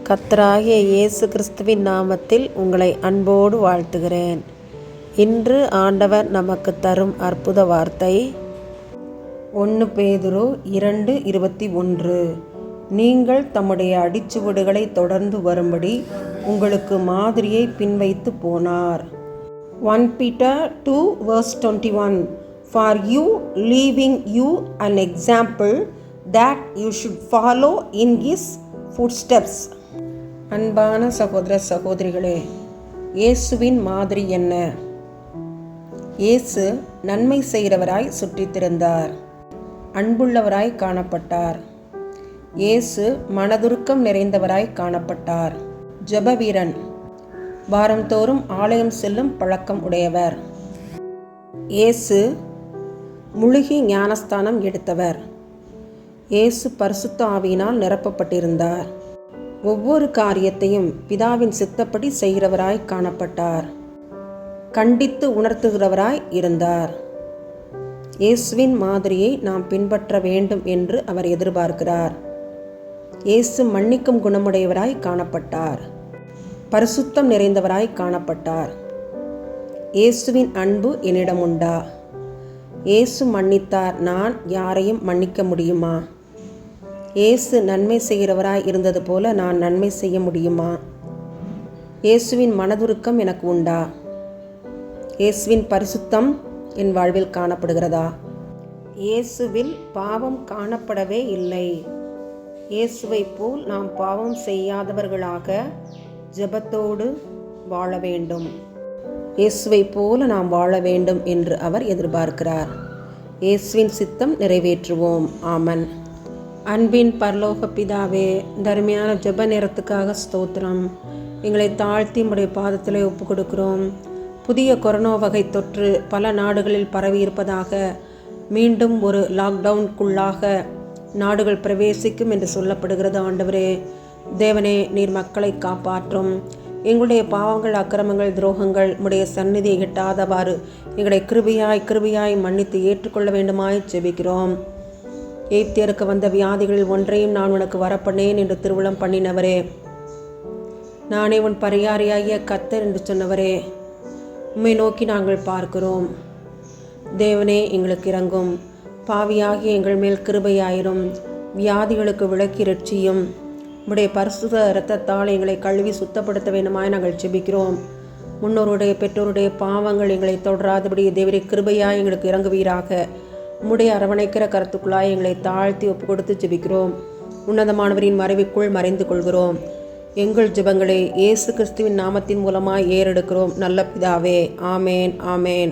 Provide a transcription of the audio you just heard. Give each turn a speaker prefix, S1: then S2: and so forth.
S1: கர்த்தராகிய இயேசு கிறிஸ்துவின் நாமத்தில் உங்களை அன்போடு வாழ்த்துகிறேன். இன்று ஆண்டவர் நமக்கு தரும் அற்புத வார்த்தை 1 பேதுரு 2:21. நீங்கள் தம்முடைய அடிச்சுவடுகளை தொடர்ந்து வரும்படி உங்களுக்கு மாதிரியை பின்வைத்து போனார். 1 Peter 2:21. For you, leaving you an example that you should follow in his footsteps. அன்பான சகோதர சகோதரிகளே, இயேசுவின் மாதிரி என்ன? இயேசு நன்மை செய்கிறவராய் சுற்றித் திரிந்தார். அன்புள்ளவராய் காணப்பட்டார். இயேசு மனதுருக்கம் நிறைந்தவராய் காணப்பட்டார். ஜெப வீரன். வாரந்தோறும் ஆலயம் செல்லும் பழக்கம் உடையவர். இயேசு முழுகி ஞானஸ்தானம் எடுத்தவர். இயேசு பரிசுத்த ஆவியினால் நிரப்பப்பட்டிருந்தார். ஒவ்வொரு காரியத்தையும் பிதாவின் சித்தப்படி செய்கிறவராய் காணப்பட்டார். கண்டித்து உணர்த்துகிறவராய் இருந்தார். இயேசுவின் மாதிரியை நாம் பின்பற்ற வேண்டும் என்று அவர் எதிர்பார்க்கிறார். இயேசு மன்னிக்கும் குணமுடையவராய் காணப்பட்டார். பரிசுத்தம் நிறைந்தவராய் காணப்பட்டார். இயேசுவின் அன்பு என்னிடம் உண்டா? இயேசு மன்னித்தார், நான் யாரையும் மன்னிக்க முடியுமா? இயேசு நன்மை செய்கிறவராய் இருந்தது போல நான் நன்மை செய்ய முடியுமா? இயேசுவின் மனதுருக்கம் எனக்கு உண்டா? இயேசுவின் பரிசுத்தம் என் வாழ்வில் காணப்படுகிறதா? இயேசுவில் பாவம் காணப்படவே இல்லை. இயேசுவை போல் நாம் பாவம் செய்யாதவர்களாக ஜெபத்தோடு வாழ வேண்டும். இயேசுவை போல நாம் வாழ வேண்டும் என்று அவர் எதிர்பார்க்கிறார். இயேசுவின் சித்தம் நிறைவேற்றுவோம். ஆமன். அன்பின் பரலோக பிதாவே, தர்மையான ஜெப நேரத்துக்காக ஸ்தோத்திரம். எங்களை தாழ்த்தி உம்முடைய பாதத்திலே ஒப்பு கொடுக்கிறோம். புதிய கொரோனா வகை தொற்று பல நாடுகளில் பரவி இருப்பதாக, மீண்டும் ஒரு லாக்டவுனுக்குள்ளாக நாடுகள் பிரவேசிக்கும் என்று சொல்லப்படுகிறது. ஆண்டவரே தேவனே, நீர் மக்களை காப்பாற்றும். எங்களுடைய பாவங்கள், அக்கிரமங்கள், துரோகங்கள் உம்முடைய சந்நிதியை எட்டாதவாறு எங்களை கிருபையாய் மன்னித்து ஏற்றுக்கொள்ள வேண்டுமாய் ஜெபிக்கிறோம். எகிப்தியருக்கு வந்த வியாதிகளில் ஒன்றையும் நான் உனக்கு வரப்பண்ணேன் என்று திருவுளம் பண்ணினவரே, நானே உன் பரிகாரியாகிய கர்த்தர் என்று சொன்னவரே, உம்மை நோக்கி நாங்கள் பார்க்கிறோம். தேவனே, எங்களுக்கு இரங்கும். பாவியாகிய எங்கள் மேல் கிருபையாயிரும். வியாதிகளுக்கு விலக்கி ரட்சியும். உம்முடைய பரிசுத்த இரத்தத்தால் எங்களை கழுவி சுத்தப்படுத்த வேண்டுமாய் நாங்கள் ஜெபிக்கிறோம். முன்னோருடைய பெற்றோருடைய பாவங்கள் எங்களை தொடராதபடி தேவரே கிருபையாய் எங்களுக்கு இறங்குவீராக. உம்முடைய அரவணைக்கிற கருத்துக்குள்ளாய் எங்களை தாழ்த்தி ஒப்பு கொடுத்து ஜெபிக்கிறோம். உன்னதமானவரின் மறைவுக்குள் மறைந்து கொள்கிறோம். எங்கள் ஜெபங்களை இயேசு கிறிஸ்துவின் நாமத்தின் மூலமாய் ஏறெடுக்கிறோம். நல்ல பிதாவே, ஆமேன், ஆமேன்.